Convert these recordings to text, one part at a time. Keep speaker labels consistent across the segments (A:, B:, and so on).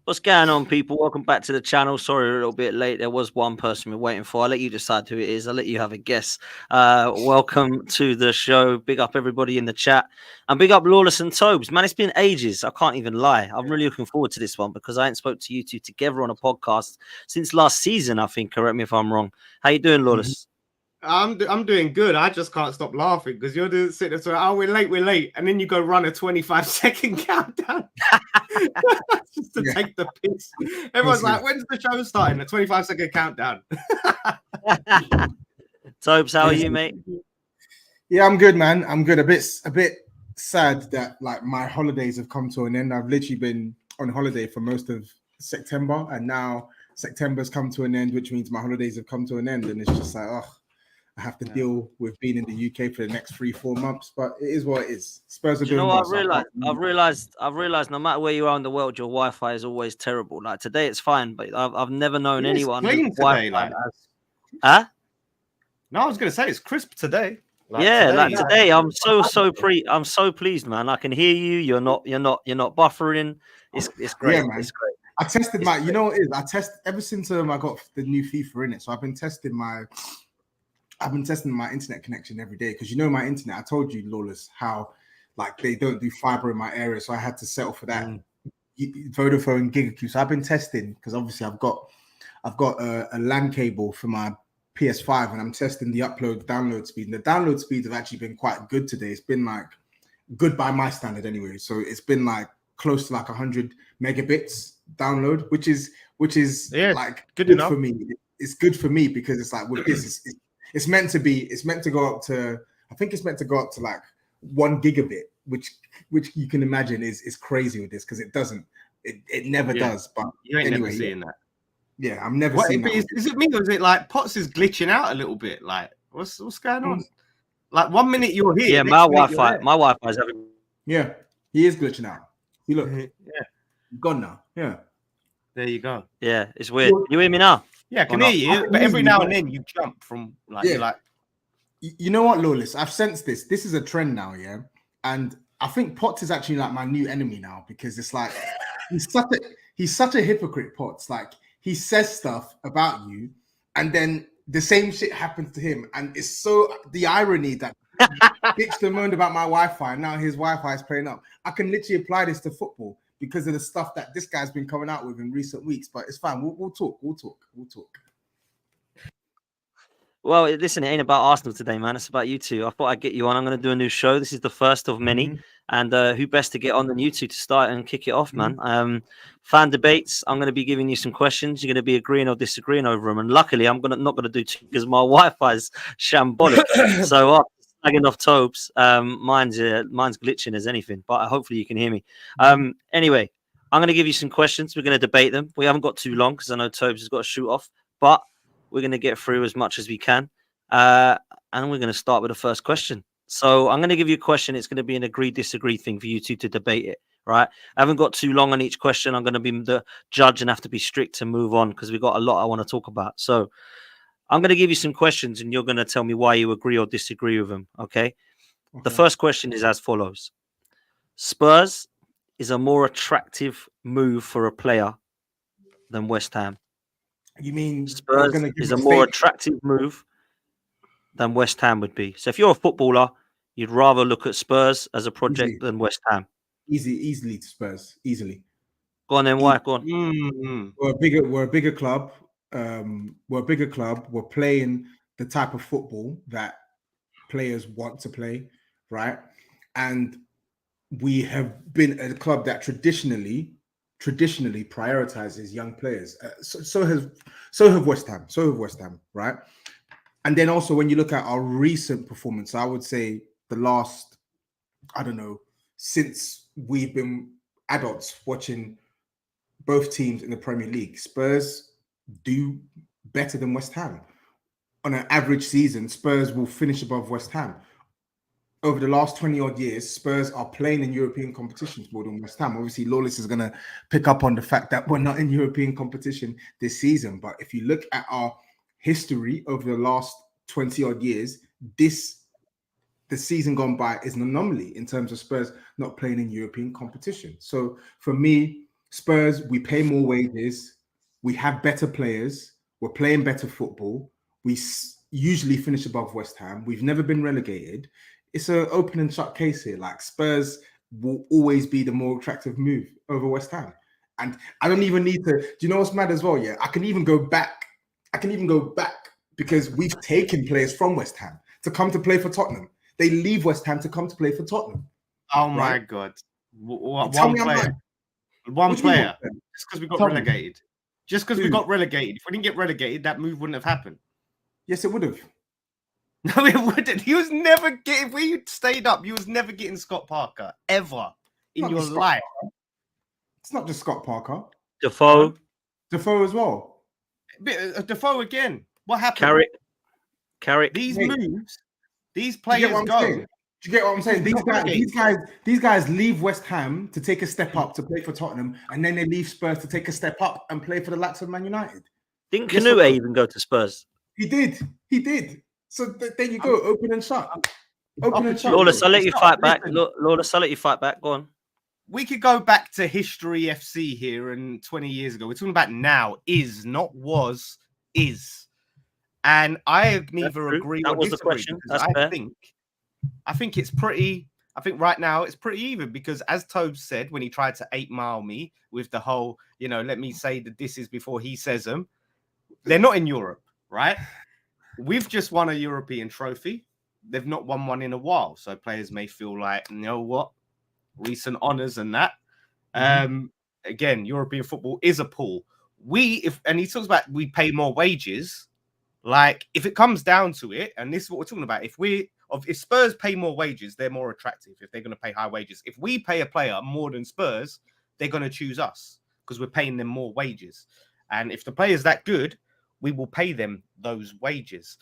A: What's going on, people? Welcome back to the channel. Sorry, we're a little bit late. There was one person we're waiting for. I'll let you decide who it is. I'll let you have a guess. Welcome to the show. Big up everybody in the chat. And big up Lawless and Tobs. Man, it's been ages. I can't even lie. I'm really looking forward to this one because I ain't spoke to you two together on a podcast since last season, I think. Correct me if I'm wrong. How you doing, Lawless?
B: I'm doing good. I just can't stop laughing because you're doing sitting there saying, "Oh, we're late," and then you go run a 25-second countdown just to take the piss. Everyone's like, "When's the show starting?" A 25-second countdown.
A: Tobes, how are you, mate?
C: Yeah, I'm good, man. I'm good. A bit sad that like my holidays have come to an end. I've literally been on holiday for most of September, and now September's come to an end, which means my holidays have come to an end, and it's just like, oh. I have to deal with being in the UK for the next 3-4 months, but it is what it is. Spurs are doing.
A: You know what I've realized no matter where you are in the world, your Wi-Fi is always terrible. Like today, it's fine, but I've never known anyone
B: clean today, like.
A: Huh?
B: No, I was gonna say it's crisp today.
A: Today, I'm so pleased, man. I can hear you. You're not buffering. It's great.
C: Yeah, man.
A: It's great.
C: I tested you know what it is? I test ever since I got the new FIFA in it. So I've been testing my internet connection every day because my internet. I told you, Lawless, how like they don't do fiber in my area, so I had to settle for that Vodafone GigaQ. So I've been testing because obviously I've got a LAN cable for my PS5, and I'm testing the download speed. And the download speeds have actually been quite good today. It's been like good by my standard anyway. So it's been like close to like 100 megabits download, which is like good enough for me. It's good for me because it's like with this. It's meant to go up to, I think it's meant to go up to like 1 gigabit, which you can imagine is crazy with this because it never does. But
B: you ain't never seeing that.
C: Yeah, I'm never seeing that.
B: Is it me or is it like Potts is glitching out a little bit? Like what's going on? Like 1 minute you're here.
A: Yeah, my Wi-Fi is having.
C: Yeah, he is glitching out. You look. Yeah, gone now. Yeah.
B: There you go.
A: Yeah, it's weird. You hear me now?
B: Yeah, I can hear you, but every now and then you jump from like you're like.
C: You know what, Lawless? I've sensed this. This is a trend now, yeah. And I think Potts is actually like my new enemy now because it's like he's such a hypocrite, Potts. Like he says stuff about you, and then the same shit happens to him, and it's so the irony that bitched and moaned about my Wi-Fi, and now his Wi-Fi is playing up. I can literally apply this to football because of the stuff that this guy's been coming out with in recent weeks, but it's fine. We'll talk.
A: Well, listen, it ain't about Arsenal today, man. It's about you two. I thought I'd get you on. I'm going to do a new show. This is the first of many. And who best to get on than you two to start and kick it off, man? Fan debates. I'm going to be giving you some questions. You're going to be agreeing or disagreeing over them. And luckily, I'm not going to do two because my Wi-Fi is shambolic. So snagging off Tobes. Mine's glitching as anything, but hopefully you can hear me. Anyway, I'm going to give you some questions. We're going to debate them. We haven't got too long because I know Tobes has got to shoot off, but we're going to get through as much as we can. And we're going to start with the first question. So I'm going to give you a question. It's going to be an agree-disagree thing for you two to debate it, right? I haven't got too long on each question. I'm going to be the judge and have to be strict to move on because we've got a lot I want to talk about. So I'm going to give you some questions and you're going to tell me why you agree or disagree with them, okay? The first question is as follows. Spurs is a more attractive move for a player than West Ham.
C: You mean
A: Spurs is a more attractive move than West Ham would be. So if you're a footballer, you'd rather look at Spurs as a project than West Ham.
C: Easily to Spurs. Easily.
A: Go on then, why? Go on.
C: We're a bigger club. We're a bigger club. We're playing the type of football that players want to play, right? And we have been a club that traditionally prioritizes young players. So have West Ham. Right? And then also when you look at our recent performance, I would say the last, I don't know, since we've been adults watching both teams in the Premier League, Spurs do better than West Ham. On an average season, Spurs will finish above West Ham. Over the last 20-odd years, Spurs are playing in European competitions more than West Ham. Obviously, Lawless is going to pick up on the fact that we're not in European competition this season. But if you look at our history over the last 20-odd years, the season gone by is an anomaly in terms of Spurs not playing in European competition. So for me, Spurs, we pay more wages, we have better players, we're playing better football. We usually finish above West Ham. We've never been relegated. It's an open and shut case here. Like Spurs will always be the more attractive move over West Ham. And I don't even need to. Do you know what's mad as well? Yeah, I can even go back because we've taken players from West Ham to come to play for Tottenham. They leave West Ham to come to play for Tottenham.
B: Oh my God! One player. Just because we got relegated. Just because we got relegated. If we didn't get relegated, that move wouldn't have happened.
C: Yes, it would have.
B: No, it wouldn't. He was never getting. If we stayed up, you was never getting Scott Parker ever in your life.
C: It's not just Scott Parker.
A: Defoe
C: as well.
B: Defoe again. What happened?
A: Carrick.
B: These moves. These players go.
C: Do you get what I'm saying? These guys leave West Ham to take a step up to play for Tottenham, and then they leave Spurs to take a step up and play for the likes of Man United.
A: Didn't Canute even go to Spurs?
C: He did. So there you go. Open and shut.
A: Lawless, I'll let you fight back. Lawless, I'll let you fight back. Go on.
B: We could go back to history FC here and 20 years ago. We're talking about now. Is, not was, is. And I neither agree or disagree. The question. I think it's pretty. I think right now it's pretty even because, as Tobs said when he tried to 8 Mile me with the whole, let me say the disses before he says them. They're not in Europe, right? We've just won a European trophy. They've not won one in a while, so players may feel like, you know what, recent honours and that. Again, European football is a pool. And he talks about we pay more wages. Like, if it comes down to it, and this is what we're talking about, if Spurs pay more wages, they're more attractive if they're going to pay high wages. If we pay a player more than Spurs, they're going to choose us because we're paying them more wages. And if the player's that good, we will pay them those wages.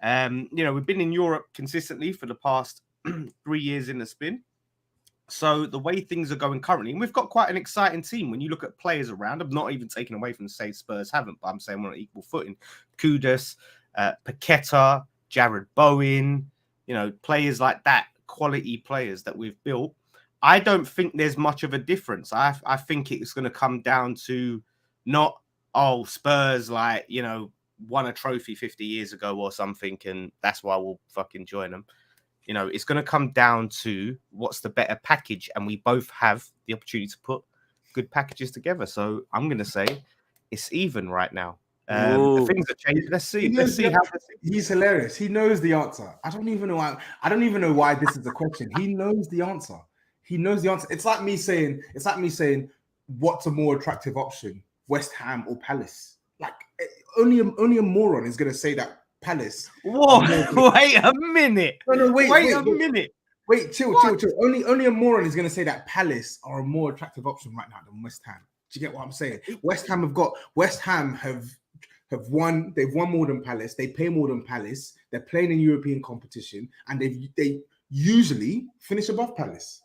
B: We've been in Europe consistently for the past 3 years in the spin. So the way things are going currently, and we've got quite an exciting team. When you look at players around, I'm not even taking away from say Spurs haven't, but I'm saying we're on equal footing. Kudus, Pochettino, Jared Bowen, players like that, quality players that we've built. I don't think there's much of a difference. I think it's going to come down to not, Spurs won a trophy 50 years ago or something, and that's why we'll fucking join them. It's going to come down to what's the better package, and we both have the opportunity to put good packages together. So I'm going to say it's even right now. Things are changing. Let's see how
C: he's hilarious. He knows the answer. I don't even know why this is a question. He knows the answer. It's like me saying, what's a more attractive option, West Ham or Palace? Like only a moron is going to say that Palace.
B: Whoa! Wait a minute.
C: No, wait
B: a minute.
C: Wait, chill. Only a moron is going to say that Palace are a more attractive option right now than West Ham. Do you get what I'm saying? West Ham have won. They've won more than Palace. They pay more than Palace. They're playing in European competition, and they usually finish above Palace.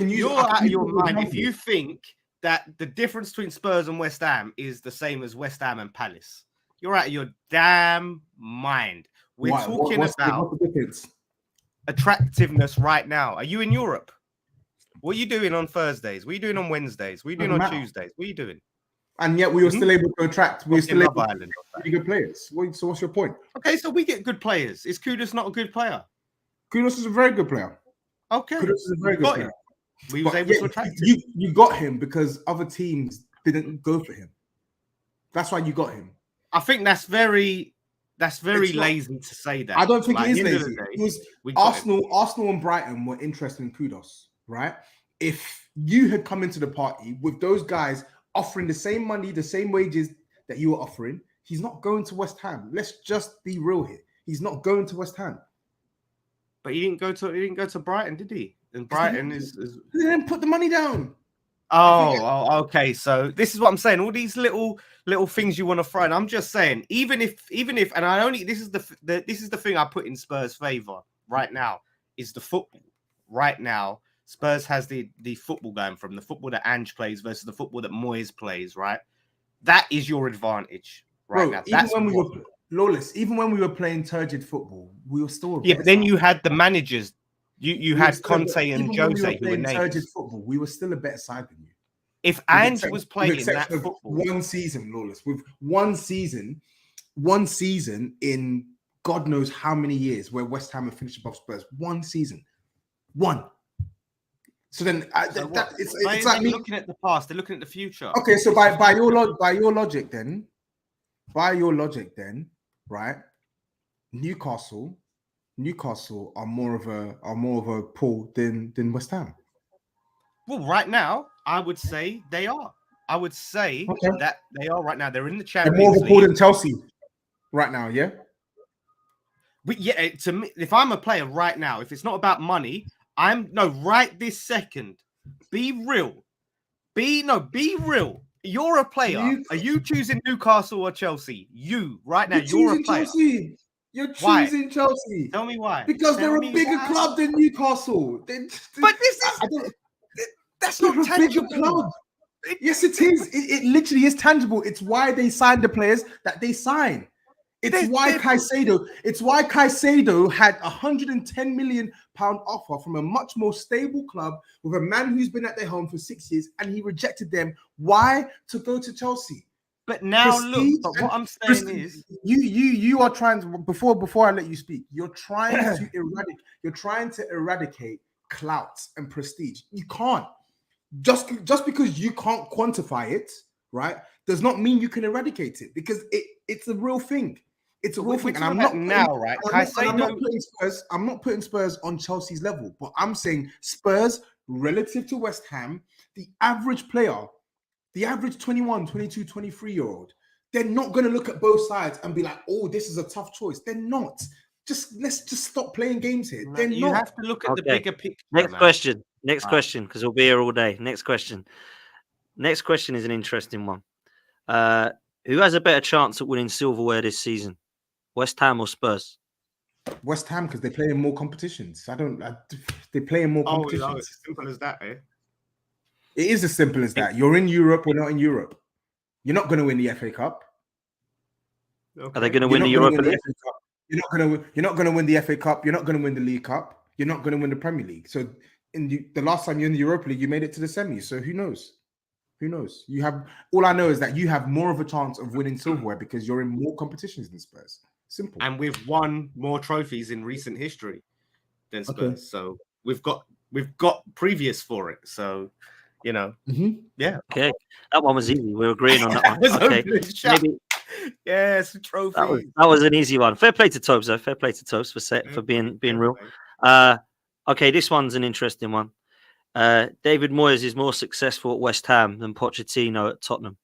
B: You're out of your mind if you think that the difference between Spurs and West Ham is the same as West Ham and Palace. You're out of your damn mind. We're talking about attractiveness right now. Are you in Europe? What are you doing on Thursdays? What are you doing on Wednesdays? What are you doing on Tuesdays? What are you doing?
C: And yet we were still able to attract. We were still able to get good players. So what's your point?
B: Okay, so we get good players. Is Kudus not a good player?
C: Kudus is a very good player.
B: Okay,
C: Kudus is a very good player.
B: We was able to attract him.
C: You got him because other teams didn't go for him. That's why you got him.
B: I think that's very lazy to say that.
C: I don't think it is lazy. It was Arsenal and Brighton were interested in Kudus, right? If you had come into the party with those guys offering the same money, the same wages that you were offering, he's not going to West Ham. Let's just be real here. He's not going to West Ham.
B: But he didn't go to Brighton, did he? And Brighton is
C: he didn't put the money down.
B: Oh, okay. So this is what I'm saying. All these little things you want to throw. And I'm just saying, even if, and I only this is the thing I put in Spurs' favor right now is the football. Right now, Spurs has the football going from the football that Ange plays versus the football that Moyes plays. Right, that is your advantage right now.
C: Even when we were Lawless, even when we were playing turgid football, we were still
B: but then you had the managers. You had Conte and Jose who were named.
C: Football, we were still a better side than you.
B: If Ange was playing that football,
C: one season, Lawless, with one season in God knows how many years where West Ham have finished above Spurs. One season, one. So then, it's like me
B: looking at the past. They're looking at the future.
C: Okay, so by your logic, then, right? Newcastle are more of a pull than West Ham.
B: Well, right now, I would say they are. I would say that they are right now. They're in the Champions League.
C: They're more of a pull than Chelsea right now, yeah?
B: But yeah, to me, if I'm a player right now, if it's not about money, right this second, be real. Be real. You're a player. Are you choosing Newcastle or Chelsea? You, right now, you're a player.
C: Chelsea. You're choosing Chelsea.
B: Tell me why.
C: Because they're a bigger club than Newcastle.
B: But that's not tangible.
C: Bigger club. Yes, it is. It literally is tangible. It's why they signed the players that they signed. It's why Caicedo had £110 million offer from a much more stable club with a man who's been at their home for 6 years, and he rejected them. Why? To go to Chelsea.
B: But now look, but what I'm saying is
C: you are trying to before I let you speak, you're trying to eradicate clout and prestige. You can't. Just because you can't quantify it, right, does not mean you can eradicate it, because it's a real thing. It's a real thing. And I'm not putting Spurs on Chelsea's level, but I'm saying Spurs relative to West Ham, the average player, the average 21, 22, 23-year-old, they're not going to look at both sides and be like, oh, this is a tough choice. They're not. Let's just stop playing games here.
B: You have to look at the bigger picture.
A: Next question, because we'll be here all day. Next question is an interesting one. Who has a better chance at winning Silverware this season? West Ham or Spurs?
C: West Ham, because they play in more competitions. They play in more competitions.
B: Oh, it's as simple as that, eh?
C: It is as simple as that. You're in Europe, we're not in Europe. You're not going to win the FA Cup.
A: Okay. Are they going to win the Europa League?
C: You're not going to win the FA Cup. You're not going to win the League Cup. You're not going to win the Premier League. So the last time you're in the Europa League, you made it to the semis. So who knows? Who knows? All I know is that you have more of a chance of winning silverware because you're in more competitions than Spurs. Simple.
B: And we've won more trophies in recent history than Spurs. Okay. So we've got previous for it. So, yeah.
A: Okay, that one was easy. We're agreeing on that one. Okay, maybe.
B: Yes, trophy.
A: That was an easy one. Fair play to Tobs, though. Fair play to Tobs for being real. Okay, this one's an interesting one. David Moyes is more successful at West Ham than Pochettino at Tottenham.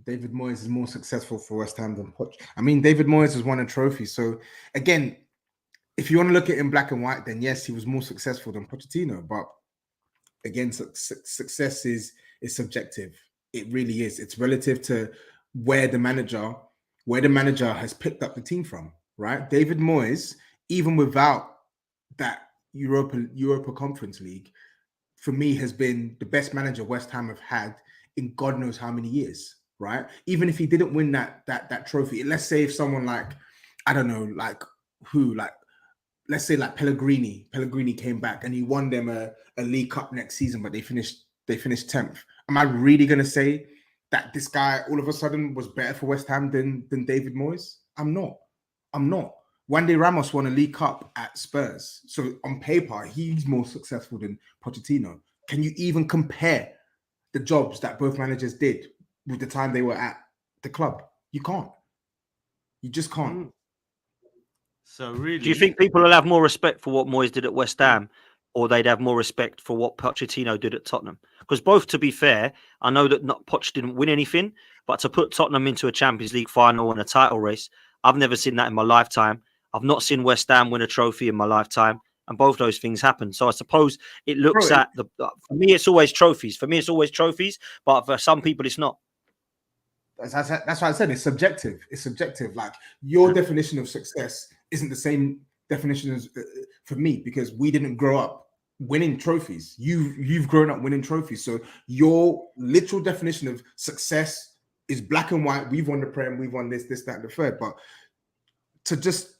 C: David Moyes is more successful for West Ham than Poch. I mean, David Moyes has won a trophy. So again, if you want to look at it in black and white, then yes, he was more successful than Pochettino. But again, success is subjective. It really is. It's relative to where the manager has picked up the team from, right? David Moyes, even without that Europa Conference League, for me, has been the best manager West Ham have had in God knows how many years, right? Even if he didn't win that trophy, let's say if someone like, I don't know, let's say like Pellegrini came back and he won them a League Cup next season, but they finished 10th. Am I really going to say that this guy all of a sudden was better for West Ham than David Moyes? I'm not. Wandy Ramos won a League Cup at Spurs. So on paper, he's more successful than Pochettino. Can you even compare the jobs that both managers did with the time they were at the club? You can't. You just can't.
B: So really,
A: do you think people will have more respect for what Moyes did at West Ham, or they'd have more respect for what Pochettino did at Tottenham? Because both, to be fair, I know that Poch didn't win anything, but to put Tottenham into a Champions League final and a title race, I've never seen that in my lifetime. I've not seen West Ham win a trophy in my lifetime, and both those things happen. So I suppose it looks at for me, it's always trophies. But for some people, it's not.
C: That's why I said it's subjective. It's subjective. Like your definition of success isn't the same definition as for me, because we didn't grow up winning trophies. You've grown up winning trophies. So your literal definition of success is black and white. We've won the Prem, we've won this, that, and the third. But to just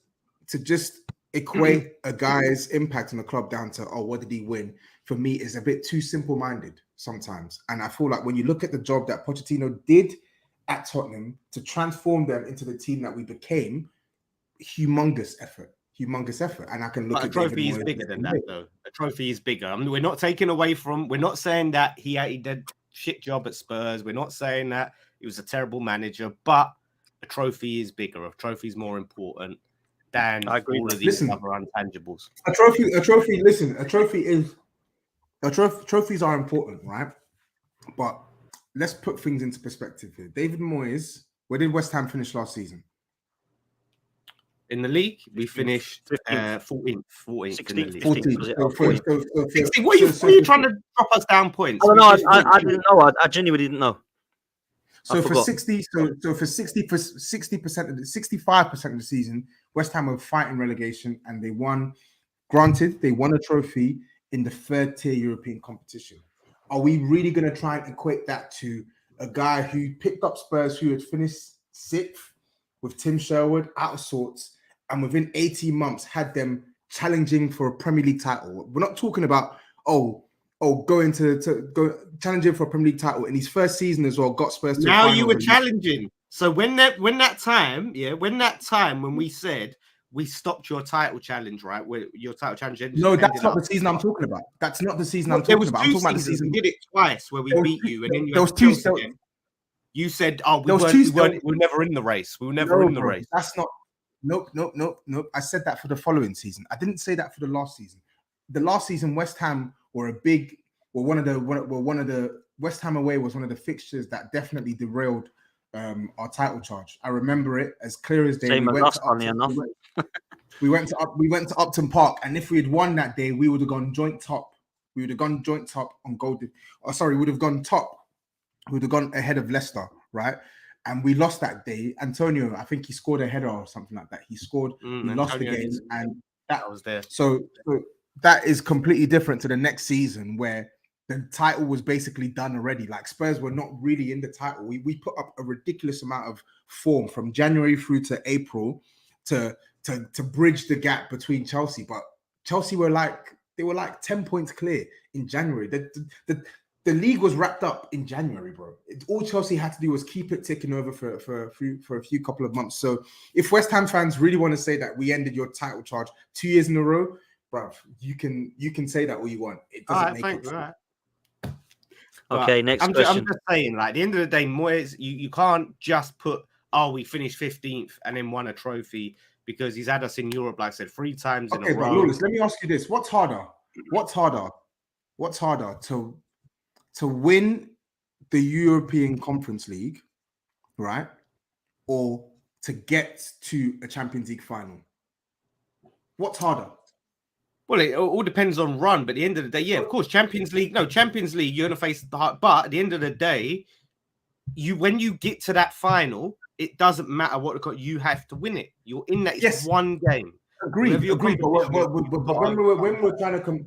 C: equate a guy's impact on the club down to, oh, what did he win? For me, is a bit too simple-minded sometimes. And I feel like when you look at the job that Pochettino did at Tottenham to transform them into the team that we became, humongous effort. And I can look
B: But
C: at
B: a trophy
C: David
B: is
C: Moyes
B: bigger than that, though. A trophy is bigger. I mean, we're not taking away from. We're not saying that he did a shit job at Spurs. We're not saying that he was a terrible manager. But a trophy is bigger. A trophy is more important than all of these other intangibles.
C: Trophies are important, right? But let's put things into perspective here. David Moyes, where did West Ham finish last season?
B: In the league, we finished 14th.
A: 16th.
B: In the league.
C: 14th.
B: What are you trying to drop us down points?
A: I don't know. I didn't know. I genuinely didn't know.
C: So for 65% of the 65% of the season, West Ham were fighting relegation, and they won. Granted, they won a trophy in the third-tier European competition. Are we really going to try and equate that to a guy who picked up Spurs, who had finished 6th with Tim Sherwood out of sorts, and within 18 months had them challenging for a Premier League title? We're not talking about going to go challenging for a Premier League title in his first season as well. Got Spurs to
B: now you were challenging. So when that time when we said we stopped your title challenge, right? Where your title challenge ended.
C: No, that's not the season I'm talking about. That's not the season I'm talking about. I'm talking about the season.
B: We did it twice where we beat you, and then you
C: there was two.
B: You said, "Oh, we were never in the race. We were never in the race."
C: That's not. Nope. I said that for the following season. I didn't say that for the last season. The last season, West Ham were one of the West Ham away was one of the fixtures that definitely derailed our title charge. I remember it as clear as day. We went to Upton Park, and if we had won that day, we would have gone joint top. We would have gone joint top on goal. We would have gone top. We would have gone ahead of Leicester, right? And we lost that day. Antonio, I think he scored a header or something like that. He scored. We lost the game, and that was there. So that is completely different to the next season where the title was basically done already. Like Spurs were not really in the title. We put up a ridiculous amount of form from January through to April to bridge the gap between Chelsea. But Chelsea were like 10 points clear in January. The league was wrapped up in January, bro. All Chelsea had to do was keep it ticking over for a few couple of months. So if West Ham fans really want to say that we ended your title charge 2 years in a row, bro, you can say that all you want. It doesn't make it true.
A: Okay, next question.
B: I'm just saying, like, at the end of the day, Moyes, you can't just put, we finished 15th and then won a trophy, because he's had us in Europe, like I said, 3 times in a row.
C: Okay, but Lawless, let me ask you this. What's harder to win the European Conference League, right? Or to get to a Champions League final? What's harder?
B: Well, it all depends on run, but at the end of the day, yeah, of course, Champions League, you're going to face the hard, but at the end of the day, when you get to that final, it doesn't matter what you have to win it. You're in that one game.
C: Agreed. But when we're trying to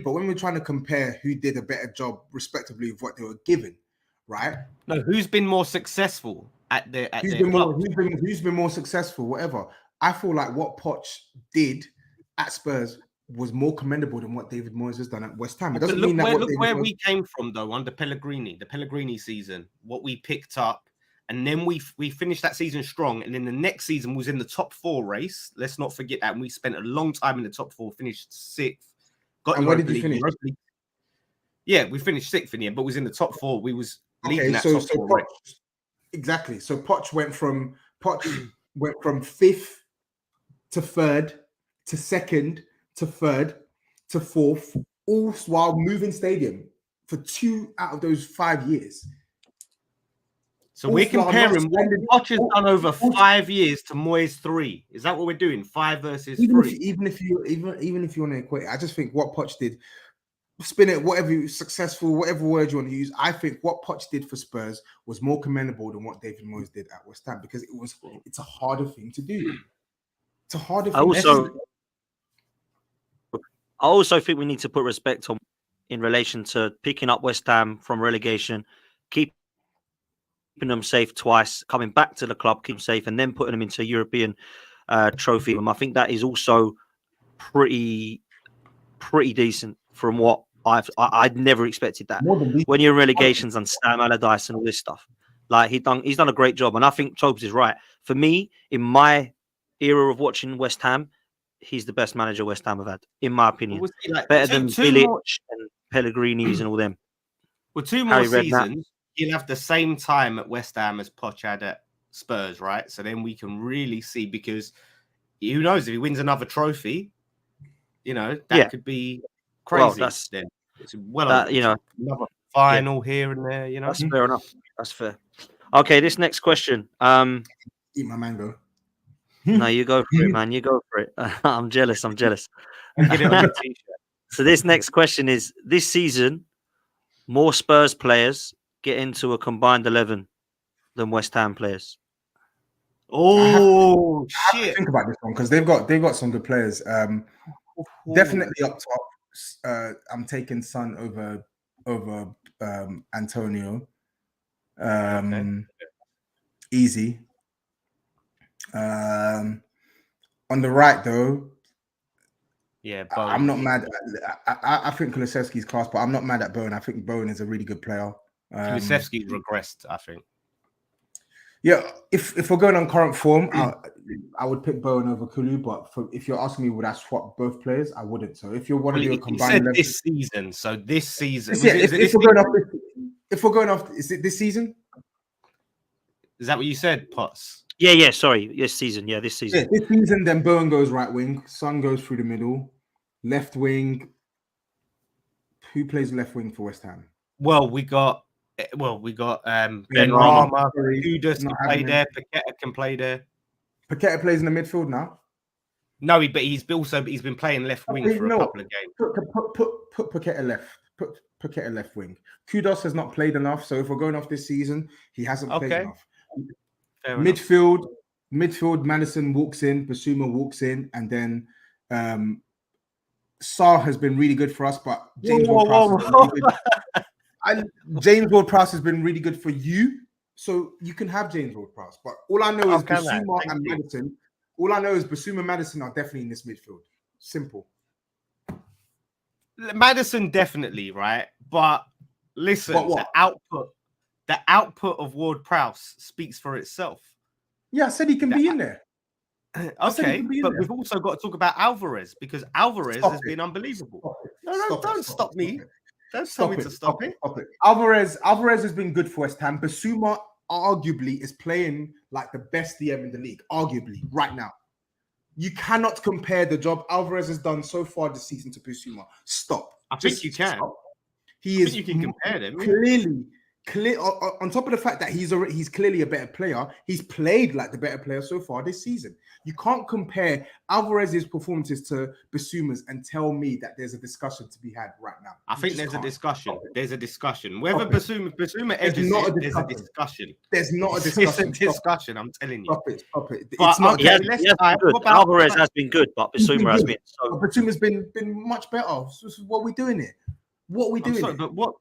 C: but when we're trying to compare who did a better job, respectively, of what they were given, right?
B: No, who's been more successful
C: who's been more successful? Whatever. I feel like what Poch did at Spurs was more commendable than what David Moyes has done at West Ham. It doesn't mean that.
B: Look where we came from, though, under Pellegrini, the Pellegrini season, what we picked up. And then we finished that season strong. And then the next season was in the top 4 race. Let's not forget that. And we spent a long time in the top 4, finished 6th.
C: And where did you finish?
B: Yeah, we finished 6th in the end, but was in the top 4. We was leading that top 4 race.
C: Exactly. So Poch went from 5th to 3rd to 2nd to 3rd to 4th, all while moving stadium for 2 out of those 5 years.
B: So we're comparing what Poch has done over 5 years to Moyes 3. Is that what we're doing? 5 versus 3.
C: Even if you want to equate it, I just think what Poch did, spin it, whatever successful, whatever word you want to use. I think what Poch did for Spurs was more commendable than what David Moyes did at West Ham, because it's a harder thing to do. It's a harder thing.
A: I also think we need to put respect on in relation to picking up West Ham from relegation, keeping them safe twice, coming back to the club, keep them safe, and then putting them into a European trophy. I think that is also pretty decent from what I'd never expected that.
C: More than
A: When you're in relegations and Sam Allardyce and all this stuff, like he's done a great job, and I think Tobs is right. For me, in my era of watching West Ham, he's the best manager West Ham have had, in my opinion. Better than Bilic and Pellegrini's and all them.
B: Well, two more seasons, you'll have the same time at West Ham as Poch had at Spurs, right? So then we can really see, because who knows if he wins another trophy, that could be crazy.
A: Well,
B: then it's another final here and there.
A: That's fair enough. That's fair. Okay, this next question.
C: Eat my mango.
A: No, you go for it, man. You go for it. I'm jealous.
B: Get it on your t-shirt.
A: So this next question is: this season, more Spurs players get into a combined 11 than West Ham players.
B: Oh
C: I have to think about this one because they've got some good players. Definitely up top. I'm taking Son over Antonio. Easy. On the right though,
B: Bowen.
C: I'm not mad. I think Kulusevski's class, but I'm not mad at Bowen. I think Bowen is a really good player.
B: Kulusevski's regressed, I think.
C: Yeah, if we're going on current form, I would pick Bowen over Kulu. But if you're asking me, would I swap both players? I wouldn't. So if you want to do a combined,
B: this season. So this season,
C: if we're going off, is it this season?
B: Is that what you said, Potts?
A: Yeah. Sorry, this season. Yeah, this season.
C: Yeah, this season, then Bowen goes right wing, Son goes through the middle, left wing. Who plays left wing for West Ham?
B: Well, we got Ben
C: Rama.
B: Kudus can play there. Paqueta can play there.
C: Paqueta plays in the midfield now.
B: No, but he's been playing left wing for a couple of games.
C: Put Paqueta left. Put Paqueta left wing. Kudos has not played enough, so if we're going off this season, he hasn't played enough. Midfield, Madison walks in, Basuma walks in, and then Sarr has been really good for us, but James Ward-Prowse has been really good for you, so you can have James Ward-Prowse. But all I know is Basuma and Madison. All I know is Basuma and Madison are definitely in this midfield. Simple.
B: Madison definitely, right? But listen, the output of Ward-Prowse speaks for itself.
C: Yeah, I said he can be in there.
B: Okay, but we've also got to talk about Alvarez, because Alvarez has been unbelievable. Don't stop me. Don't tell me to stop it.
C: Alvarez has been good for West Ham. Basuma arguably is playing like the best DM in the league, arguably, right now. You cannot compare the job Alvarez has done so far this season to Basuma. Stop.
B: I think you can.
C: Stop.
B: You can compare them.
C: Clear on top of the fact that he's clearly a better player, he's played like the better player so far this season. You can't compare Alvarez's performances to Basuma's and tell me that there's a discussion to be had right now.
B: I think there's a discussion. There's a discussion. Whether Basuma edges there's a discussion.
C: There's not a discussion.
B: It's a discussion, I'm telling you.
C: Stop it.
B: It's not.
A: Alvarez has been good, but Basuma has been so.
C: Basuma's been much better. So what are we doing here? What are we doing?
B: But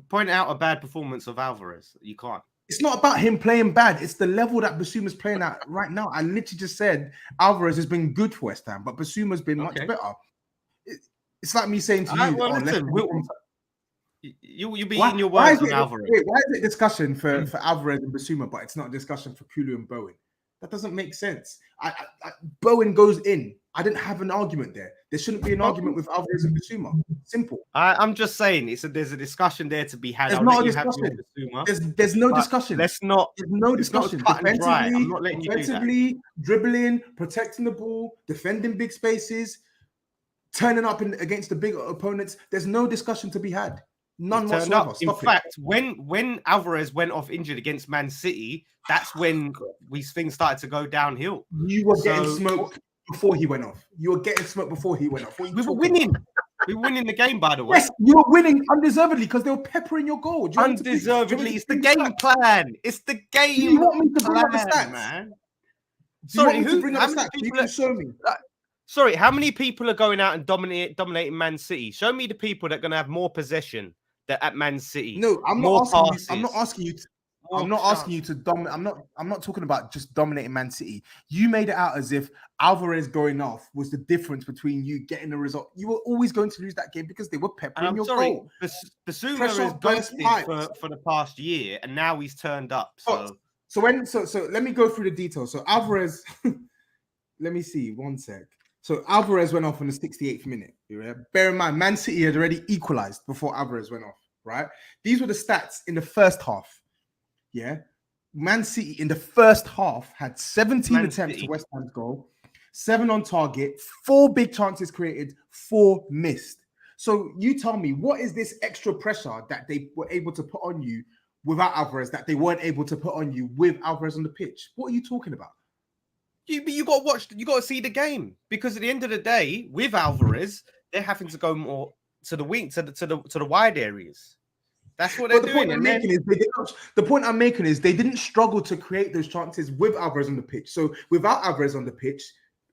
B: point out a bad performance of Alvarez. You can't.
C: It's not about him playing bad. It's the level that Basuma's playing at right now. I literally just said Alvarez has been good for West Ham, but Basuma's been much better. It's like me saying to you,
B: you'll be eating your words on Alvarez.
C: Why is it discussion for Alvarez and Basuma, but it's not a discussion for Kulu and Bowen? That doesn't make sense. Bowen goes in. I didn't have an argument there. There shouldn't be an argument with Alvarez and Basuma. Simple.
B: I'm just saying there's a discussion there to be had.
C: There's not a discussion. There's no discussion.
B: There's no
C: discussion.
B: Defensively, I'm not letting you do that.
C: Dribbling, protecting the ball, defending big spaces, turning up against the big opponents. There's no discussion to be had. None whatsoever.
B: In fact, when Alvarez went off injured against Man City, that's when things started to go downhill.
C: You were getting smoked before he went off. We were winning.
B: We were winning the game, by the way.
C: Yes, you were winning undeservedly because they were peppering your goal.
B: Undeservedly. It's the game plan. It's the game.
C: Do you want me to bring up the stats,
B: man?
C: Sorry, you can show me.
B: Sorry, how many people are going out and dominating Man City? Show me the people that are going to have more possession at Man City.
C: No, I'm not asking you. I'm not asking you to dominate. I'm not talking about just dominating Man City. You made it out as if Alvarez going off was the difference between you getting the result. You were always going to lose that game because they were peppering your goal.
B: Basuma is ghosted for the past year, and now he's turned up. So
C: let me go through the details. So Alvarez, let me see 1 sec. So Alvarez went off in the 68th minute. Bear in mind, Man City had already equalized before Alvarez went off. Right? These were the stats in the first half. Yeah. Man City in the first half had 17 attempts to West Ham's goal, 7 on target, 4 big chances created, 4 missed. So you tell me, what is this extra pressure that they were able to put on you without Alvarez that they weren't able to put on you with Alvarez on the pitch? What are you talking about?
B: You got to watch. You got to see the game, because at the end of the day, with Alvarez, they're having to go more to the wing, to the wide areas. That's what they're doing.
C: The point I'm making is they didn't struggle to create those chances with Alvarez on the pitch. So without Alvarez on the pitch,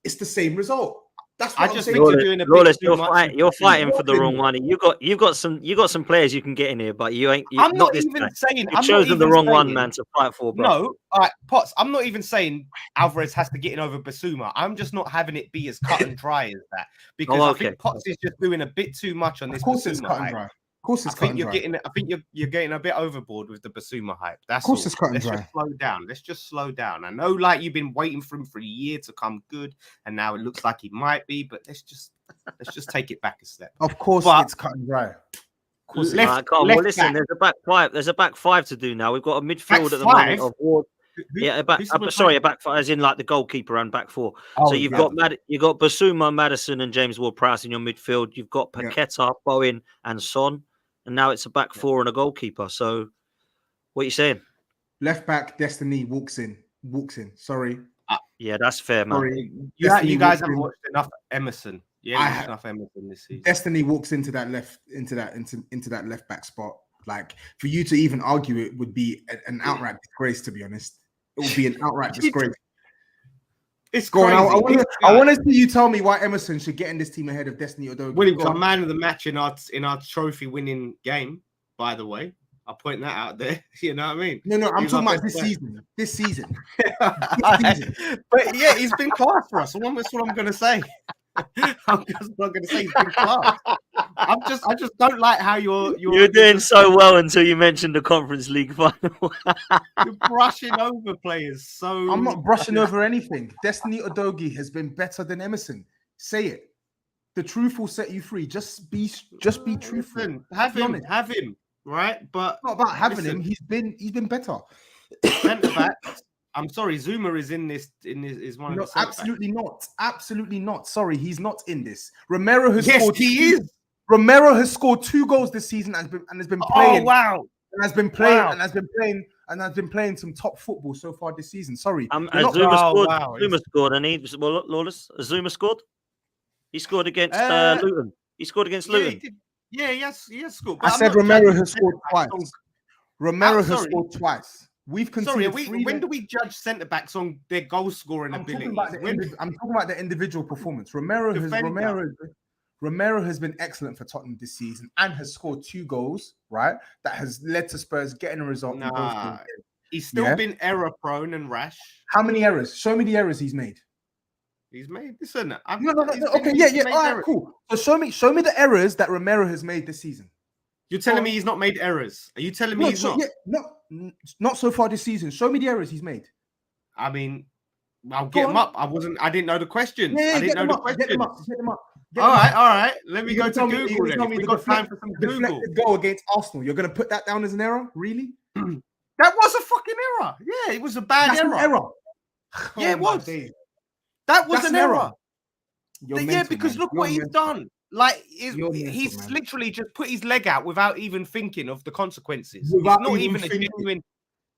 C: it's the same result. That's what I'm saying.
A: Lawless, you're fighting for the wrong money. You've got some players you can get in here, but you ain't.
B: I'm not even saying
A: you've chosen the wrong one, man, to fight for, bro.
B: No, all right, Potts. I'm not even saying Alvarez has to get in over Basuma. I'm just not having it be as cut and dry as that, because I think Potts is just doing a bit too much on this.
C: Of course, it's cut and dry. Of course, it's cut and dry.
B: I think you're getting a bit overboard with the Basuma hype. That's
C: of course, it's cut and dry.
B: Let's just slow down. I know, like, you've been waiting for him for a year to come good, and now it looks like he might be. But let's just take it back a step.
C: Of course, it's cut and dry. Of course,
A: listen, there's a back five. There's a back five to do now. We've got a midfield at the moment of Ward. Yeah, a back five, as in like the goalkeeper and back four. So you've got Basuma, Maddison, and James Ward-Prowse in your midfield. You've got Paqueta, Bowen, and Son, and now it's a back four and a goalkeeper. So, what are you saying?
C: Left back, Destiny walks in. Sorry.
A: Yeah, that's fair, man.
B: Sorry. You guys haven't watched enough Emerson. Yeah, I have enough Emerson this season.
C: Destiny walks into that left back spot. Like, for you to even argue it would be an outright disgrace, to be honest. It would be an outright disgrace.
B: It's crazy.
C: I want to see you tell me why Emerson should get in this team ahead of Destiny Udogie.
B: Well, he was a man of the match in our trophy-winning game, by the way. I'll point that out there. You know what I mean?
C: No, I'm talking about this season. This season.
B: But yeah, he's been class for us. That's what I'm going to say. I'm just not going to say he's been class. I just don't like how you're
A: doing so well until you mentioned the Conference League final.
B: You're brushing over players. So
C: I'm not brushing over anything. Destiny Udogie has been better than Emerson. Say it. The truth will set you free. Just be truthful.
B: Have him. Right, but
C: it's not about having him. He's been better.
B: Centre back. I'm sorry, Zuma is in this. Is one of the
C: absolutely not. Sorry, he's not in this. Romero has scored.
B: He is.
C: Romero has scored 2 goals this season and has been playing.
B: Oh wow!
C: And has been playing playing some top football so far this season. Sorry,
A: Zuma scored, and Lawless. Zuma scored. He scored against Luton. He scored against Luton.
B: Yeah, he has scored.
C: I said Romero has scored twice. Romero has scored twice. We've conceded.
B: When do we judge centre backs on their goal scoring ability?
C: I'm talking about the individual performance. Romero has been excellent for Tottenham this season and has scored 2 goals. Right, that has led to Spurs getting a result. In both games.
B: He's still been error prone and rash.
C: How many errors? Show me the errors he's made.
B: He's made. Listen,
C: no. Okay, yeah. All right, cool. So show me the errors that Romero has made this season.
B: You're telling me he's not made errors? Are you telling me he's not?
C: Yeah, not so far this season. Show me the errors he's made.
B: I mean, I'll get them up. I didn't know the question. I didn't know the question.
C: Get them up.
B: All right. Let me go to Google. We got time for some Google.
C: Deflected goal against Arsenal. You're going to put that down as an error? Really?
B: That was a fucking error. Yeah, it was a bad error.
C: An error.
B: Yeah, it was. That was an error. Because look what he's done. Like, he's literally just put his leg out without even thinking of the consequences. It's not even a genuine.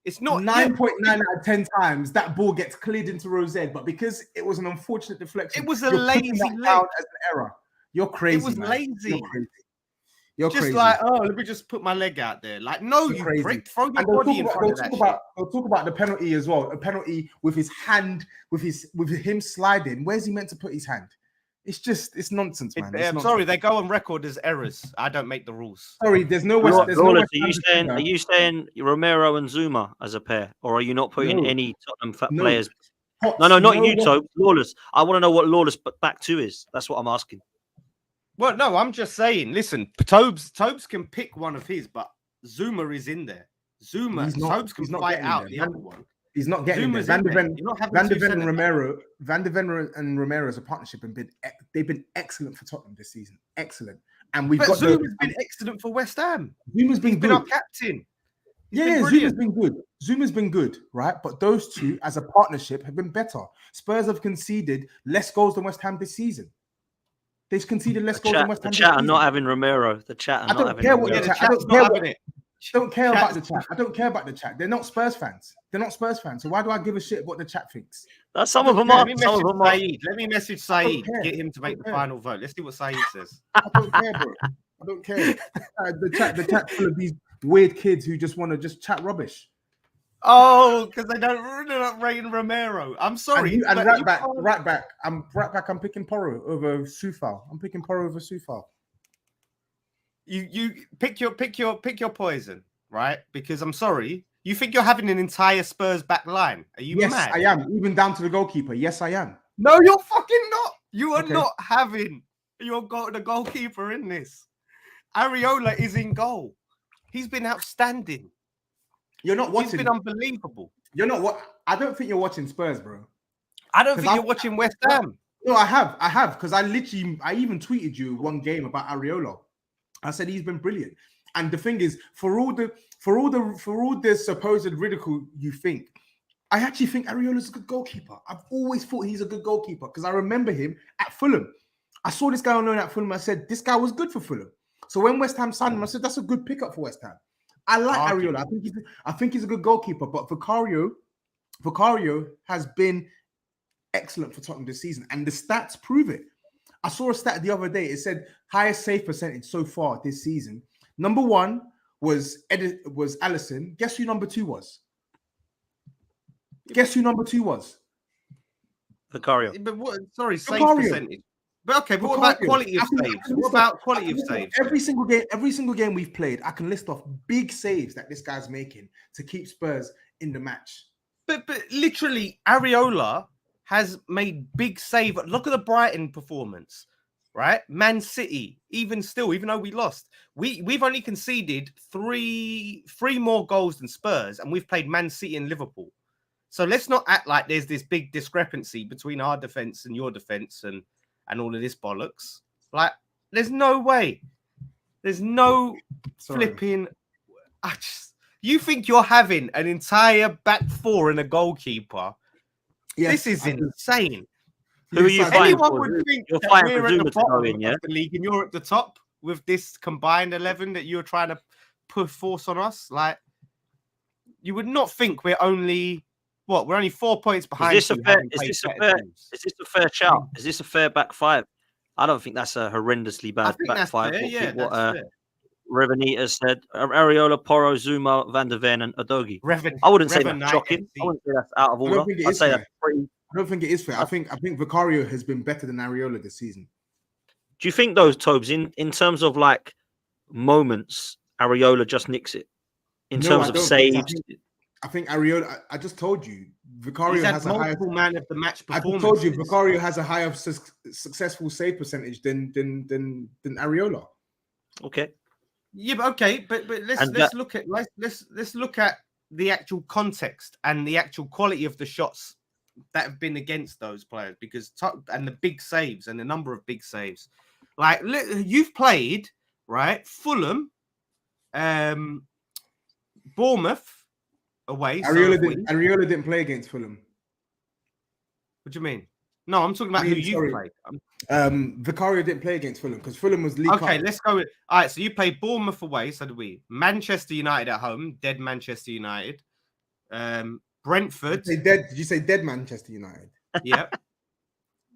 B: It's not
C: 9.9 out of 10 times that ball gets cleared into Rosette, but because it was an unfortunate deflection,
B: it was a lazy leg.
C: As an error. You're crazy.
B: It was lazy.
C: You're
B: just
C: crazy.
B: Like, let me just put my leg out there. Like, no, you prick. Throw your body in front of that shit.
C: We'll talk about the penalty as well. A penalty with his hand, with him sliding. Where's he meant to put his hand? it's nonsense, man.
B: I'm
C: It's
B: sorry,
C: nonsense.
B: they go on record as errors. I don't make the rules.
C: Sorry, there's no West. There's no
A: Lawless,
C: West Ham
A: are you saying Romero and Zuma as a pair, or are you not putting
C: No.
A: any Tottenham
C: No.
A: players?
C: Pots,
A: No, not
C: no
A: you,
C: West-
A: Tobs. Lawless. I want to know what Lawless back two is. That's what I'm asking.
B: Well, no, I'm just saying. Listen, Tobs can pick one of his, but Zuma is in there. Tobs can fight out the other one.
C: He's not getting
B: Zuma's
C: there.
B: in there. You're not having
C: Van de
B: two
C: Ven and
B: centre
C: Romero. Van de Ven and Romero as a partnership they've been excellent for Tottenham this season. Excellent. And we've got
B: Zuma's been excellent for West Ham.
C: Zuma's been
B: Been
C: good.
B: our captain.
C: Zuma's been good. Zuma's been good, right? But those two as a partnership have been better. Spurs have conceded less goals than West Ham this season. They've conceded less goals than West Ham.
A: The chat are not having Romero. The chat are not having Romero.
C: I don't care about the chat. I don't care about the chat. They're not Spurs fans. So why do I give a shit what the chat thinks?
A: Some of them are.
B: Let me message Saeed. Get him to make the final vote. Let's see what Saeed says.
C: I don't care, bro. I don't care. The chat's full of these weird kids who just want to just chat rubbish.
B: Oh, because they're not rating Romero. I'm sorry.
C: And right back. I'm picking Porro over Soufal.
B: You pick your poison, right? Because I'm sorry. You think you're having an entire Spurs back line? Are you mad?
C: Yes, I am. Even down to the goalkeeper. Yes, I am.
B: No, you're fucking not. You are not having the goalkeeper in this. Areola is in goal. He's been outstanding.
C: You're not watching.
B: He's been unbelievable.
C: You're not what? I don't think you're watching Spurs, bro.
B: I don't think you're watching West Ham.
C: No, I have, because I even tweeted you one game about Areola. I said he's been brilliant. And the thing is, for all the supposed ridicule you think, I actually think Areola's a good goalkeeper. I've always thought he's a good goalkeeper because I remember him at Fulham. I saw this guy on loan at Fulham. I said this guy was good for Fulham. So when West Ham signed him, I said that's a good pickup for West Ham. I like Areola. I think he's a good goalkeeper. But Vicario has been excellent for Tottenham this season, and the stats prove it. I saw a stat the other day. It said highest save percentage so far this season. Number one was Alisson. Guess who number two was?
A: Vicario.
B: But what? Sorry, save
C: Vicario.
B: percentage. But okay, but what about quality of saves? What about quality of saves?
C: Every single game we've played, I can list off big saves that this guy's making to keep Spurs in the match.
B: But literally, Areola has made big save. Look at the Brighton performance, right? Man City, even though we lost, we've only conceded three more goals than Spurs, and we've played Man City and Liverpool. So let's not act like there's this big discrepancy between our defense and your defense and all of this bollocks. Like, there's no way. There's no flipping. You think you're having an entire back four and a goalkeeper? Yes, this is insane.
A: Who are you fighting
B: Anyone
A: for?
B: would think
A: You're
B: that
A: fighting
B: we're
A: for
B: at
A: Zuma
B: the
A: to go
B: bottom
A: in, yeah?
B: of the league and you're at the top with this combined 11 that you're trying to put force on us. Like, you would not think we're only 4 points behind.
A: Is this a fair shout? Is this a fair back five? I don't think that's a horrendously bad back five.
B: Fair, yeah, that's fair.
A: Revanita said Areola, Porro, Zuma, Van de Ven, and Udogie. I wouldn't say that's shocking. I wouldn't say that's out of order. I'd say that's pretty.
C: I don't think it is fair. I think Vicario has been better than Areola this season.
A: Do you think those Tobes in terms of like moments, Areola just nicks it in terms of saves?
C: I think Areola. I just told you, Vicario has a higher
B: man of the match performance.
C: I told you, Vicario has a higher successful save percentage than Areola.
A: Okay.
B: Yeah, but okay, but let's look at the actual context and the actual quality of the shots that have been against those players, and the big saves and the number of big saves. Like, you've played, right? Fulham, Bournemouth away.
C: Areola didn't play against Fulham.
B: What do you mean? No, I'm talking about who you played.
C: Vicario didn't play against Fulham because Fulham was League Cup.
B: Let's go with. All right, so you played Bournemouth away. So did we. Manchester United at home. Dead Manchester United. Brentford.
C: Did you say dead Manchester United?
B: Yeah.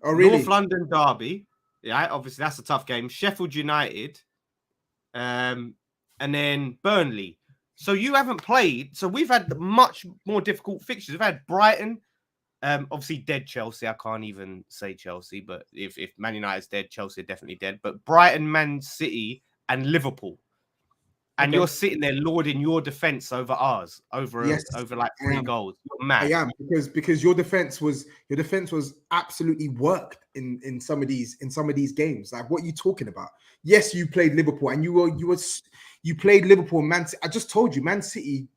C: Oh, really?
B: North London derby. Yeah, obviously that's a tough game. Sheffield United. And then Burnley. So you haven't played. So we've had much more difficult fixtures. We've had Brighton, Obviously dead Chelsea. I can't even say Chelsea, but if Man United's dead, Chelsea are definitely dead. But Brighton, Man City, and Liverpool. And you're sitting there lauding your defense over ours, over like 3 goals. You're mad.
C: I am because your defense was absolutely worked in some of these games. Like, what are you talking about? Yes, you played Liverpool and you played Liverpool and Man City. I just told you, Man City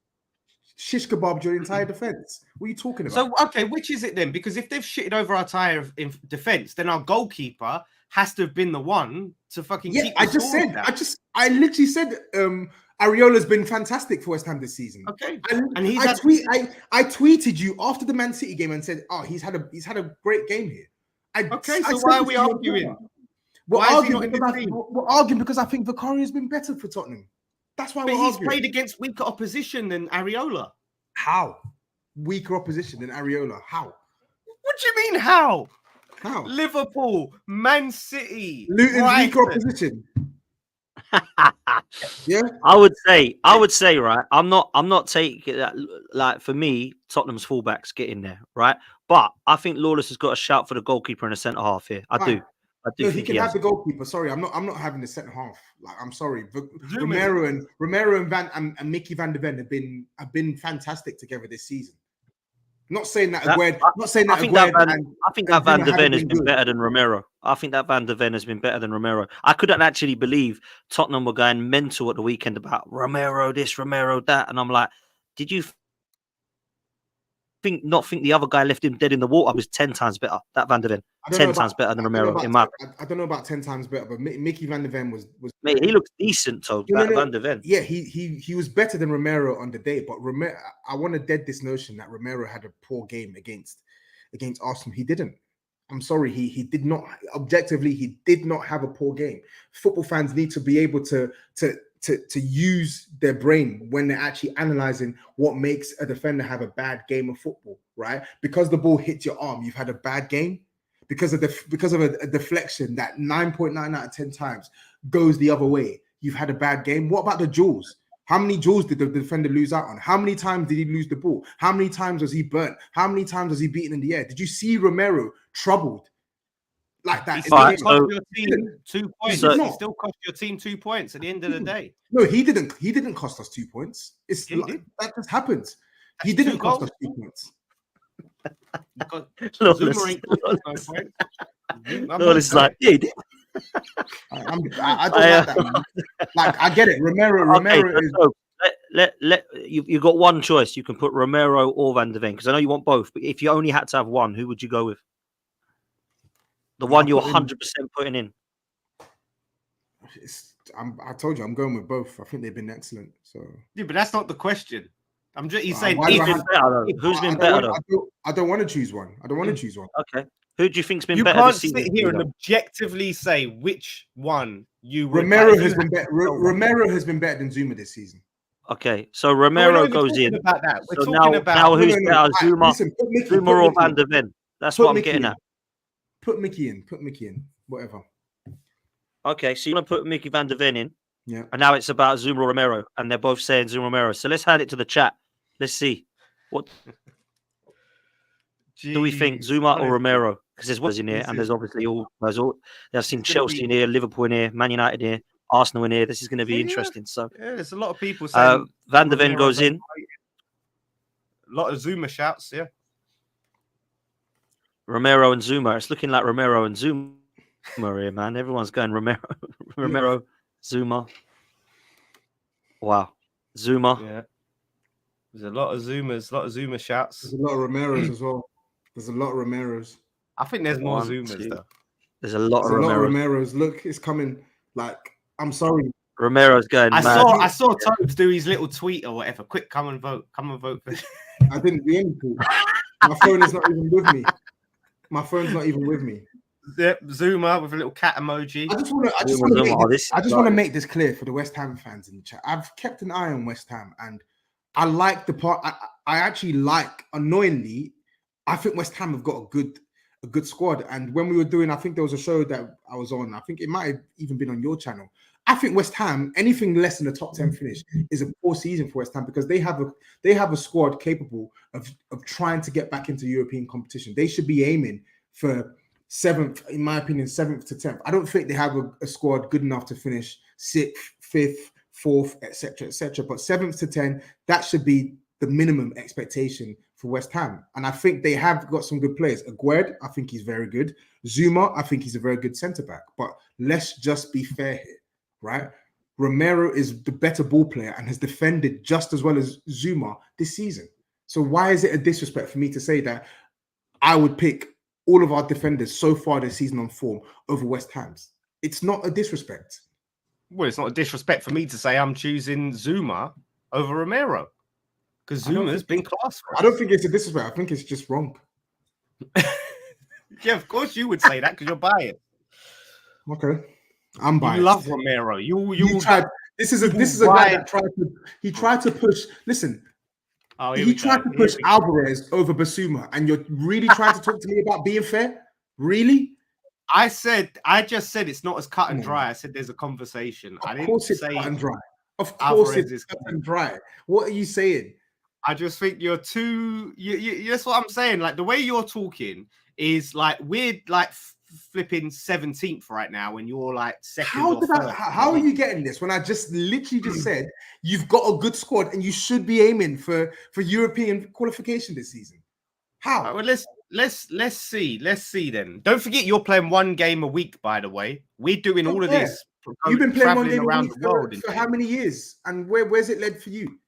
C: shish kebabbed your entire defense. What are you talking about?
B: So okay, which is it then? Because if they've shitted over our entire defense, then our goalkeeper has to have been the one to fucking keep the
C: I literally said Areola's been fantastic for West Ham this season.
B: Okay.
C: And I tweeted you after the Man City game and said, "Oh, he's had a great game here."
B: So why are we arguing?
C: We're arguing because I think Vicario has been better for Tottenham. That's why we're arguing.
B: He's played against weaker opposition than Areola.
C: How? Weaker opposition than Areola? How?
B: What do you mean, how?
C: How?
B: Liverpool, Man City,
C: Luton's weaker opposition. Yeah,
A: I would say, right. I'm not taking that. Like, for me, Tottenham's fullbacks get in there, right? But I think Lawless has got a shout for the goalkeeper in the centre half here. I do.
C: No, he can have the goalkeeper. Sorry, I'm not having the centre half. Like, I'm sorry, Romero and Mickey van der Ven have been fantastic together this season. Not saying that. I
A: think that Van der Ven has been better than Romero. I think that Van der Ven has been better than Romero. I couldn't actually believe Tottenham were going mental at the weekend about Romero this, Romero that, and I'm like, did you think the other guy left him dead in the water was 10 times better? That Van der Ven, 10 times better than Romero.
C: I don't know about 10 times better, but Mickey van der Ven was.
A: Mate, he looks decent, Tobs. Van der Ven.
C: Yeah, he was better than Romero on the day, but Romero, I want to dead this notion that Romero had a poor game against Arsenal. He didn't. I'm sorry, he did not. Objectively, he did not have a poor game. Football fans need to be able to use their brain when they're actually analyzing what makes a defender have a bad game of football, right? Because the ball hits your arm, you've had a bad game. Because of a deflection that 9.9 out of 10 times goes the other way, you've had a bad game. What about the duels? How many duels did the defender lose out on? How many times did he lose the ball? How many times was he burnt? How many times was he beaten in the air? Did you see Romero troubled like that?
B: He still cost your team 2 points. He still cost your team 2 points at the end of the day.
C: No, he didn't. He didn't cost us 2 points. That just happens. He didn't cost us 2 points.
A: Lawless is like, yeah, he did.
C: I don't like that, man. Like, I get it. Romero is.
A: You've got one choice. You can put Romero or Van der Ven, because I know you want both. But if you only had to have one, who would you go with? The one you're 100% putting in.
C: I told you, I'm going with both. I think they've been excellent. So
B: yeah, but that's not the question. He's saying
A: who's been better?
C: I don't want to choose one. I don't want to choose one.
A: Okay. Who do you think's been
B: you
A: better?
B: You can't sit here and objectively say which one you would.
C: Romero has been better. Romero has been better than Zuma this season.
A: Okay, so Romero goes in.
B: About that. We're
A: so
B: talking about
A: now who's better, Zuma or Van der Ven? That's what I'm getting at.
C: Put Mickey in. Whatever.
A: Okay, so you want to put Mickey van der Ven in.
C: Yeah.
A: And now it's about Zuma or Romero, and they're both saying Zuma Romero. So let's hand it to the chat. Let's see. What do we think, Zuma or Romero? Because there's what's in here, and there's obviously I've seen Chelsea in here, Liverpool in here, Man United in here, Arsenal in here. This is going to be interesting. So
B: there's a lot of people saying
A: Van der Ven goes in.
B: A lot of Zuma shouts, yeah.
A: Romero and Zuma. It's looking like Romero and Zuma here, man. Everyone's going Romero, Zuma. Wow, Zuma.
B: Yeah. There's a lot of Zuma shouts.
C: There's a lot of Romeros as well. There's a lot of Romeros.
B: I think there's more Zumas though.
A: There's a lot of
C: Romeros. Look, it's coming. Like, I'm sorry.
A: Romero's going mad.
B: I saw Tobs do his little tweet or whatever. Quick, come and vote. Come and vote.
C: I didn't do anything. My phone is not even with me. My phone's not even with me.
B: Yep, Zuma with a little cat emoji.
C: I just want to make this clear for the West Ham fans in the chat. I've kept an eye on West Ham, and I like the part. I actually like. Annoyingly, I think West Ham have got a good squad. And when we were doing, I think there was a show that I was on. I think it might have even been on your channel. I think West Ham, anything less than a top 10 finish is a poor season for West Ham because they have a squad capable of trying to get back into European competition. They should be aiming for 7th, in my opinion, 7th to 10th. I don't think they have a squad good enough to finish 6th, 5th, 4th, etc., etc. But 7th to 10th, that should be the minimum expectation for West Ham. And I think they have got some good players. Aguerd, I think he's very good. Zuma, I think he's a very good centre-back. But let's just be fair here, right? Romero is the better ball player and has defended just as well as Zuma this season. So why is it a disrespect for me to say that I would pick all of our defenders so far this season on form over West Ham's? It's not a disrespect.
B: Well, it's not a disrespect for me to say I'm choosing Zuma over Romero because Zuma's been class for us.
C: I don't think it's a disrespect. I think it's just wrong.
B: Yeah, of course you would say that because you're biased.
C: Okay, I'm biased.
B: You love Romero. You
C: tried. This is a guy that tried to push. Listen, he tried to push Alvarez over Basuma, and you're really trying to talk to me about being fair? Really?
B: I just said it's not as cut and dry. I said there's a conversation.
C: Of course it's cut and dry. Of course
B: Alvarez
C: it's cut and dry. What are you saying?
B: I just think you're too. That's what I'm saying. Like the way you're talking is like we're like flipping 17th right now when you're like second.
C: How are you getting this when I just literally just said you've got a good squad and you should be aiming for European qualification this season? How?
B: Right, well, let's see then. Don't forget you're playing one game a week, by the way. We're doing all of this.
C: You've been playing one game
B: around
C: the
B: world
C: for how many years? And where's it led for you?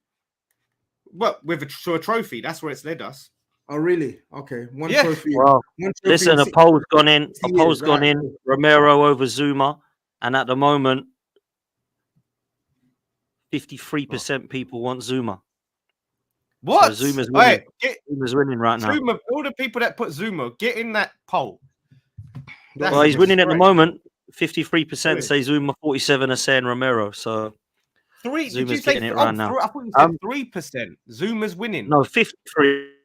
B: Well, with a trophy, that's where it's led us.
C: Oh, really? Okay. One
A: Yeah.
C: trophy.
A: Well,
C: one trophy
A: listen,
C: in
A: a poll's gone in. A poll's
C: right.
A: gone in. Romero over Zuma, and at the moment, 53% people want Zuma.
B: What?
A: So Zuma's winning.
B: Wait,
A: Zuma's winning right now.
B: Zuma, all the people that put Zuma, get in that poll.
A: Well, he's winning at the moment. 53% say Zuma, 47% are saying Romero. So Zuma's getting it right now.
B: I thought you said 3%. Zuma's winning.
A: No, 53.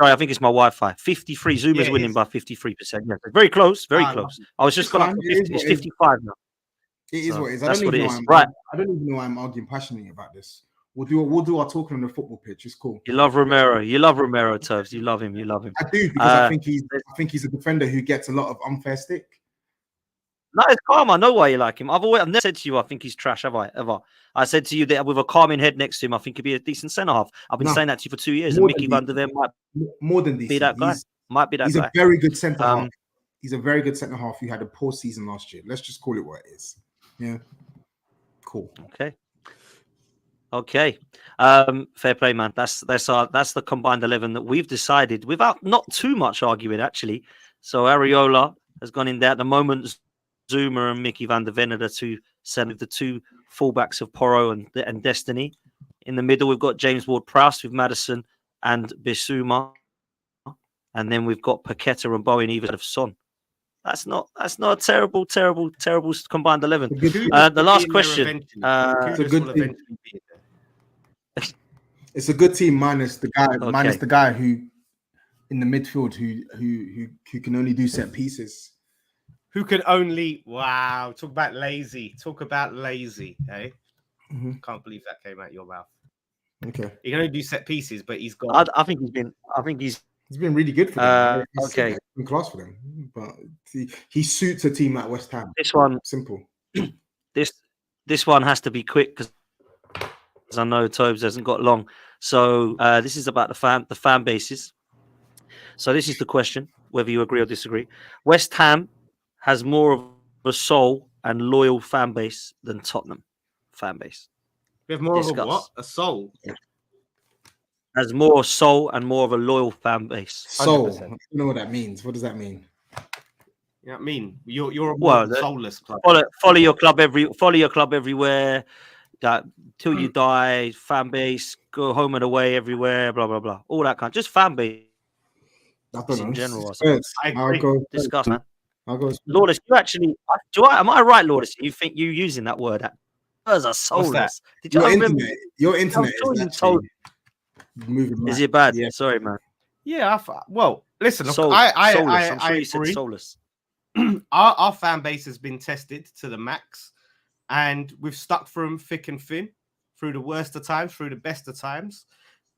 A: Sorry, I think it's my Wi-Fi. 53. Zuma's winning by 53%. Yeah, very close. Very close. I was just going up to 50. It's 55 now.
C: It is what it is.
A: That's what it is.
C: I don't even know why I'm arguing passionately about this. We'll do our talking on the football pitch. It's cool.
A: You love Romero. You love Romero, Tobs. You love him. You love him.
C: I do because I think he's a defender who gets a lot of unfair stick.
A: No, it's calm. I know why you like him. I've never said to you I think he's trash, have I? Ever? I said to you that with a calming head next to him, I think he'd be a decent centre half. I've been saying that to you for 2 years. And Mickey van der Ven might
C: more than decent.
A: Be that guy. Might be that
C: he's
A: guy.
C: He's a very good centre half. He's a very good centre half who had a poor season last year. Let's just call it what it is. Yeah. Cool.
A: Okay. Fair play, man. That's the combined 11 that we've decided without not too much arguing, actually. So Areola has gone in there at the moment. Zuma and Mickey van der Ven are the two fullbacks of Porro and Destiny. In the middle, we've got James Ward-Prowse with Maddison and Bissouma, and then we've got Paqueta and Bowen either of Son. That's not a terrible combined 11. The last question.
C: It's a good team minus the guy who in the midfield who can only do set pieces.
B: Who can only talk about lazy, eh? Mm-hmm. Can't believe that came out of your mouth.
C: Okay.
B: He can only do set pieces, but he's got
A: I think he's
C: been really good for them.
A: Okay.
C: In class for them. But he suits a team like West Ham.
A: This one
C: simple.
A: This one has to be quick because I know Tobes hasn't got long. So this is about the fan bases. So this is the question, whether you agree or disagree. West Ham has more of a soul and loyal fan base than Tottenham fan base.
B: We have more of a what? A soul?
C: Yeah.
A: Has more soul and more of a loyal fan base.
C: Soul. 100%. I don't know what that means. What does that mean?
B: You know what I mean? You're a soulless club.
A: Follow your club everywhere. Till you die, fan base, go home and away everywhere, blah blah blah. All that kind. Just fan base in general.
B: I agree.
A: Discuss, man.
C: I'll go.
A: Lawless, you actually am I right, Lawless? You think you using that word? Spurs are soulless. Did you remember?
C: Your internet is actually moving.
A: Is it bad? Yeah. Sorry, man.
B: Yeah. Listen.
A: I agree.
B: Soulless. Our fan base has been tested to the max. And we've stuck through them thick and thin, through the worst of times, through the best of times,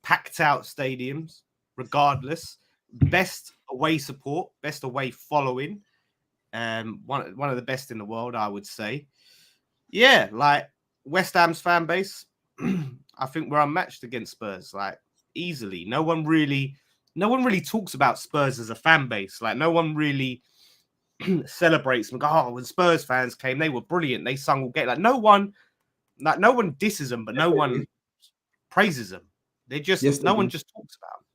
B: packed out stadiums, regardless. Best away support, best away following. One of the best in the world, I would say. Yeah, like West Ham's fan base, I think we're unmatched against Spurs, like easily. No one really talks about Spurs as a fan base. Like no one really celebrates and go, oh, when Spurs fans came, they were brilliant. They sung all game. Like no one disses them, but no one praises them. They just no one just talks about them.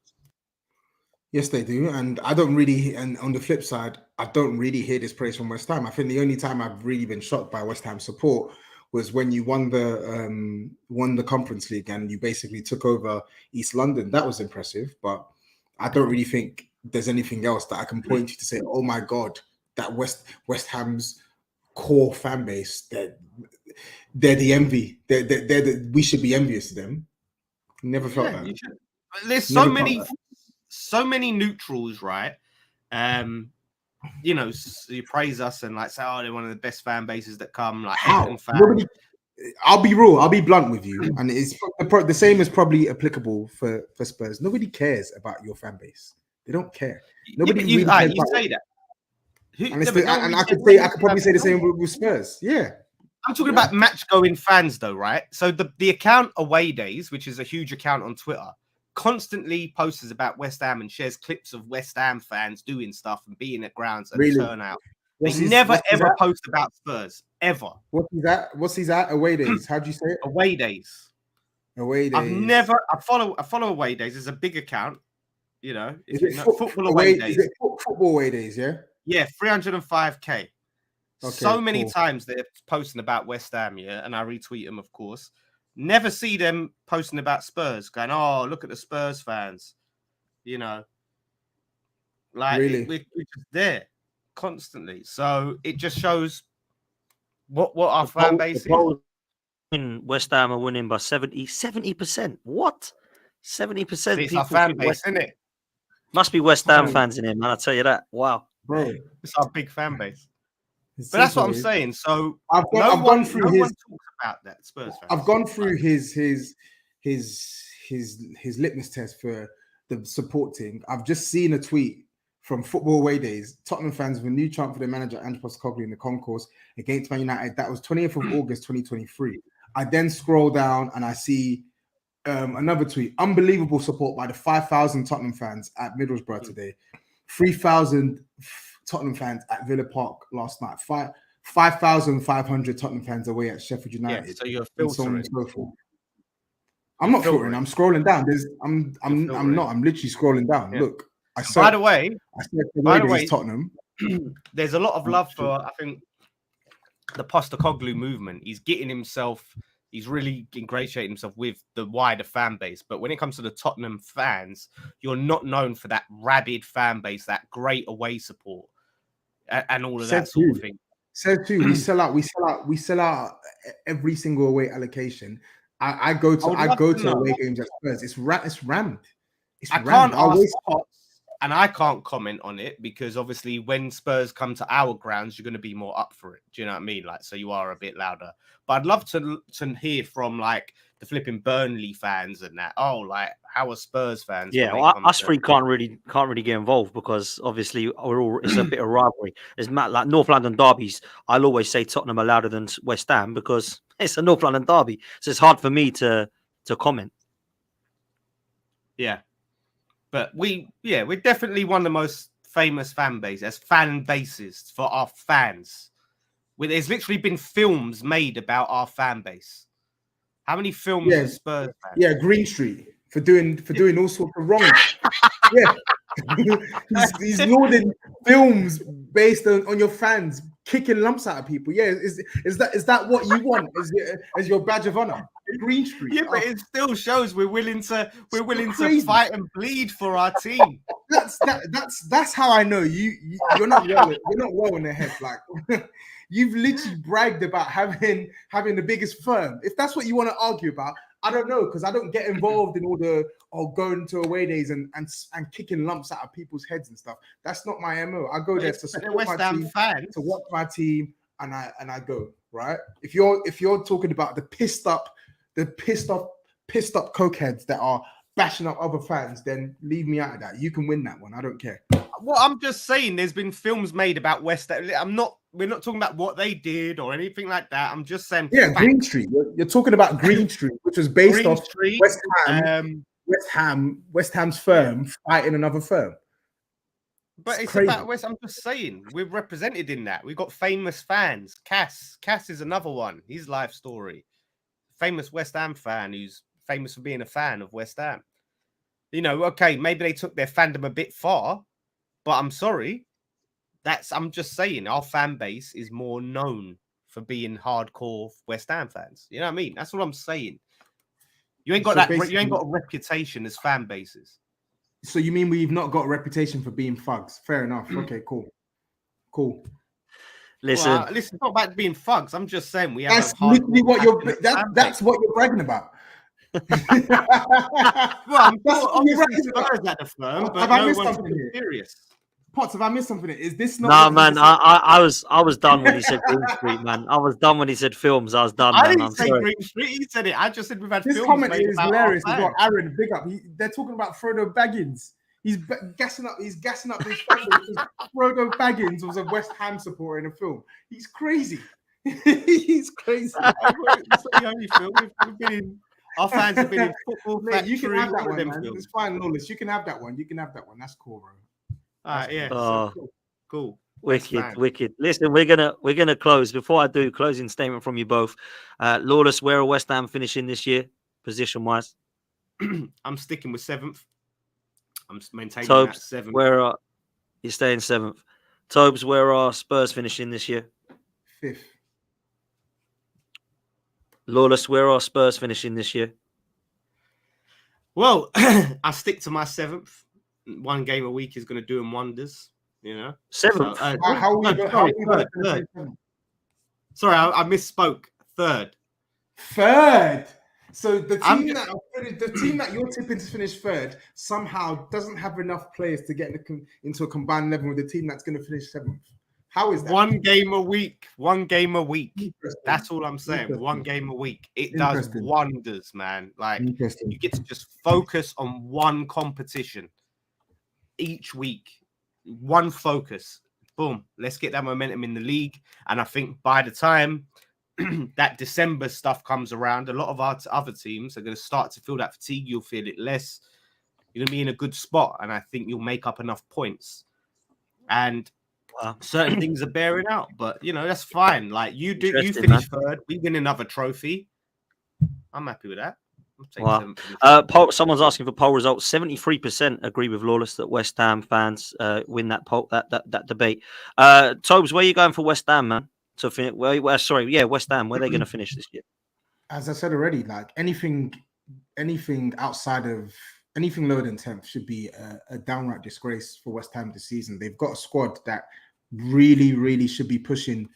C: Yes, they do. And I don't really, and on the flip side, I don't really hear this praise from West Ham. I think the only time I've really been shocked by West Ham support was when you won the Conference League and you basically took over East London. That was impressive, but I don't really think there's anything else that I can point to say, oh my God, that West Ham's core fan base, they're the envy. We should be envious of them. Never felt that.
B: There's so many neutrals, right? You know, you praise us and like say, oh, they're one of the best fan bases that come. Like,
C: I'll be real. I'll be blunt with you, and it's the same is probably applicable for Spurs. Nobody cares about your fan base. They don't care. Nobody
B: you
C: cares
B: you say that.
C: I could probably say the same with Spurs. Yeah.
B: I'm talking about match-going fans, though, right? So the account Away Days, which is a huge account on Twitter, constantly posts about West Ham and shares clips of West Ham fans doing stuff and being at grounds and turn out. They never ever post about Spurs, ever.
C: What's his at? Away Days. How do you say it?
B: Away Days.
C: Away Days.
B: I follow Away Days. It's a big account. You know,
C: is it football away days? Is it football Away Days? Yeah.
B: Yeah, 305k. Okay, so many times they're posting about West Ham, and I retweet them, of course. Never see them posting about Spurs, going, "Oh, look at the Spurs fans," you know. Like
C: really?
B: We're just there constantly, so it just shows what our fan base is.
A: West Ham are winning by 70%. What? 70%?
B: It's our fan base, isn't it?
A: Must be West Ham fans in here, man. I tell you that. Wow,
C: bro,
B: it's our big fan base. But that's what I'm saying. So
C: I've gone through
B: one talks about that Spurs fans.
C: I've gone through his litmus test for the supporting. I've just seen a tweet from Football Away Days. Tottenham fans with a new chant for their manager Ange Postecoglou in the concourse against Man United. That was 20th of August 2023. I then scroll down and I see another tweet. Unbelievable support by the 5,000 Tottenham fans at Middlesbrough today. 3,000 Tottenham fans at Villa Park last night. 5,500 Tottenham fans away at Sheffield United.
B: Yeah, so you're filtering.
C: I'm not filtering. I'm scrolling down. I'm not. I'm literally scrolling down. Yeah. Look.
B: By the way,
C: Tottenham.
B: There's a lot of love for, I think, the Postecoglou movement. He's getting himself. He's really ingratiating himself with the wider fan base. But when it comes to the Tottenham fans, you're not known for that rabid fan base, that great away support, and all of that sort of thing.
C: Said too. We sell out every single away allocation. I go to away games at Spurs. It's rammed.
B: I can't ask Pots, and I can't comment on it because obviously when Spurs come to our grounds, you're going to be more up for it. Do you know what I mean? Like, so you are a bit louder. But I'd love to hear from like the flipping Burnley fans and that. Oh, like how are Spurs fans?
A: Yeah, well, us three can't really get involved because obviously it's a bit of rivalry. It's like North London derbies. I'll always say Tottenham are louder than West Ham because it's a North London derby, so it's hard for me to comment.
B: Yeah, but we're definitely one of the most famous fan bases for our fans. There's literally been films made about our fan base. How many films are Spurs fans?
C: Yeah, Green Street for doing all sorts of wrong. Yeah, he's lauding films based on your fans kicking lumps out of people. Yeah, is that what you want as your badge of honor? Green Street.
B: Yeah, but it still shows we're willing to fight and bleed for our team.
C: That's how I know you're not well. You're not well in the head. Like you've literally bragged about having the biggest firm. If that's what you want to argue about, I don't know, because I don't get involved in all the going to away days and kicking lumps out of people's heads and stuff. That's not my MO. I go there to support my team, to watch my team, and I go. right? If you're talking about the pissed up cokeheads that are bashing up other fans, then leave me out of that. You can win that one. I don't care.
B: Well, I'm just saying there's been films made about West Ham. We're not talking about what they did or anything like that. I'm just saying.
C: Yeah, facts. Green Street. You're talking about Green Street, which was based
B: Green
C: off
B: Street,
C: West Ham's firm fighting another firm.
B: But it's about West. I'm just saying we're represented in that. We've got famous fans. Cass is another one. His life story. Famous West Ham fan who's famous for being a fan of West Ham. You know, okay, maybe they took their fandom a bit far, but I'm sorry. I'm just saying our fan base is more known for being hardcore West Ham fans. You know what I mean? That's what I'm saying. You ain't got you ain't got a reputation as fan bases.
C: So you mean we've not got a reputation for being thugs? Fair enough. Okay, cool.
B: Listen, it's not about being thugs. I'm just saying we have.
C: That's literally what that's what you're bragging about.
B: Well, I'm obviously Spurs at the firm, but no one's serious.
C: Potts, have I missed something? Is this not?
A: No, man. I was done when he said Green Street, man. I was done when he said films. I was done.
B: I didn't say Green Street. He said it. I just said we've had films.
C: This comment is hilarious. As well. Aaron, big up. They're talking about Frodo Baggins. He's gassing up his family because Frodo Baggins was a West Ham supporter in a film. He's crazy. He's crazy.
B: It's the only film we've been in. Our fans have been in football.
C: Mate, you can have that one, man. It's fine, Lawless. You can have that one. That's cool, bro.
B: All right, yeah. Cool.
A: Wicked. Listen, we're gonna close. Before I do, closing statement from you both. Lawless, where are West Ham finishing this year, position wise?
B: I'm sticking with 7th. I'm maintaining
A: Tobs,
B: that 7th.
A: Where are you staying 7th? Tobs, where are Spurs finishing this year?
C: 5th.
A: Lawless, where are Spurs finishing this year?
B: Well, I stick to my 7th. One game a week is going to do them wonders, you know.
A: 7th.
B: Sorry, I misspoke. 3rd.
C: So the team that you're tipping to finish 3rd somehow doesn't have enough players to get into a combined level with the team that's going to finish 7th. How is that?
B: One game a week. That's all I'm saying. One game a week. It does wonders, man. Like you get to just focus on one competition each week. One focus. Boom. Let's get that momentum in the league. And I think by the time that December stuff comes around, a lot of our other teams are going to start to feel that fatigue. You'll feel it less. You're going to be in a good spot. And I think you'll make up enough points. And certain things are bearing out, but you know that's fine. Like you finish 3rd, we win another trophy. I'm happy with that.
A: Poll, someone's asking for poll results. 73% agree with Lawless that West Ham fans win that poll. That debate. Tobes, where are you going for West Ham, man? To finish? West Ham. Where are they going to finish this year?
C: As I said already, like anything outside of anything lower than 10th should be a downright disgrace for West Ham this season. They've got a squad that really should be pushing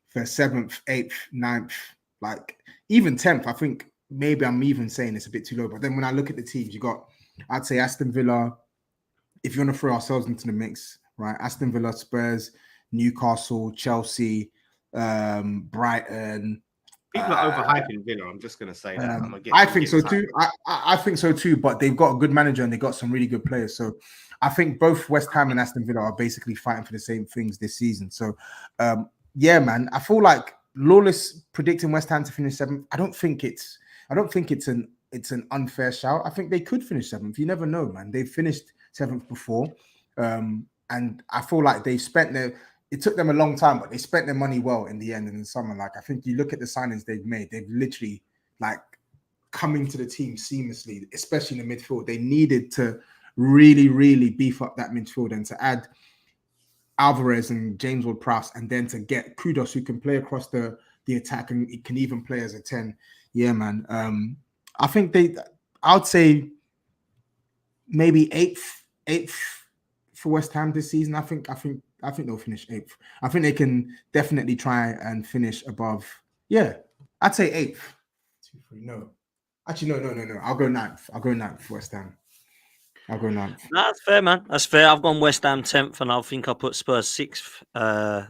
C: for 7th, 8th, 9th, like even 10th. I think maybe I'm even saying it's a bit too low. But then when I look at the teams, I'd say Aston Villa, if you want to throw ourselves into the mix, right? Aston Villa, Spurs, Newcastle, Chelsea, Brighton.
B: People are overhyping Villa. I'm just going to say that.
C: I think so too. I think so too. But they've got a good manager and they've got some really good players. So I think both West Ham and Aston Villa are basically fighting for the same things this season. So yeah, man. I feel like Lawless predicting West Ham to finish 7th. I don't think it's an unfair shout. I think they could finish 7th. You never know, man. They've finished 7th before, and I feel like they spent their. It took them a long time, but they spent their money well in the end. And in the summer, like I think you look at the signings they've made, they've literally like coming to the team seamlessly, especially in the midfield. They needed to really beef up that midfield and to add Alvarez and James Ward-Prowse, and then to get Kudos, who can play across the attack and it can even play as a 10. Yeah, man. I think I would say maybe 8th for West Ham this season. I think they'll finish 8th. I think they can definitely try and finish above. Yeah, I'd say 8th. 2, 3, no. Actually, no. I'll go 9th for West Ham. I'll go 9th.
A: No, that's fair, man. That's fair. I've gone West Ham 10th, and I think I'll put Spurs 6th.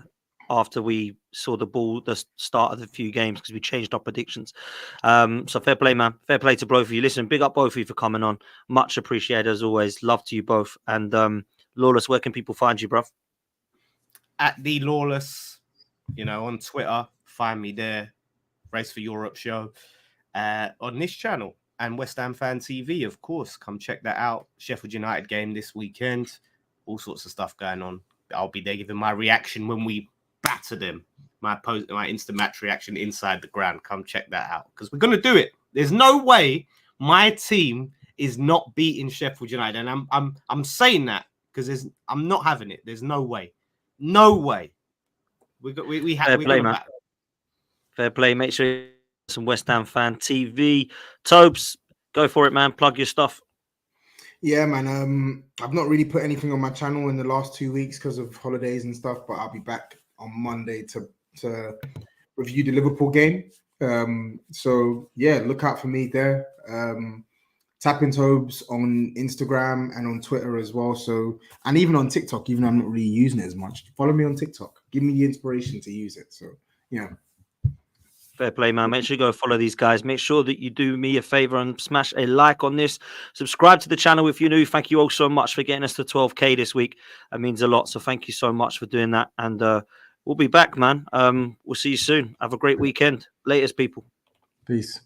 A: after we saw the start of the few games, because we changed our predictions. So fair play, man. Fair play to both of you. Listen, big up both of you for coming on. Much appreciated as always. Love to you both. And Lawless, where can people find you, bruv?
B: At the Lawless, on Twitter. Find me there. Race for Europe show on this channel, and West Ham Fan TV, of course. Come check that out. Sheffield United game this weekend. All sorts of stuff going on. I'll be there giving my reaction when we batter them. My instant match reaction inside the ground. Come check that out, because we're gonna do it. There's no way my team is not beating Sheffield United, and I'm saying that because I'm not having it. There's no way, no way. We have to battle.
A: Fair play. Make sure you some West Ham Fan TV. Tobs, go for it, man. Plug your stuff.
C: Yeah, man. I've not really put anything on my channel in the last 2 weeks because of holidays and stuff, but I'll be back on Monday to review the Liverpool game. So yeah, look out for me there. Tapping Tobs on Instagram and on Twitter as well. So, and even on TikTok, even though I'm not really using it as much. Follow me on TikTok. Give me the inspiration to use it. So yeah.
A: Fair play, man. Make sure you go follow these guys. Make sure that you do me a favor and smash a like on this. Subscribe to the channel if you're new. Thank you all so much for getting us to 12K this week. That means a lot. So thank you so much for doing that. And we'll be back, man. We'll see you soon. Have a great weekend. Latest, people.
C: Peace.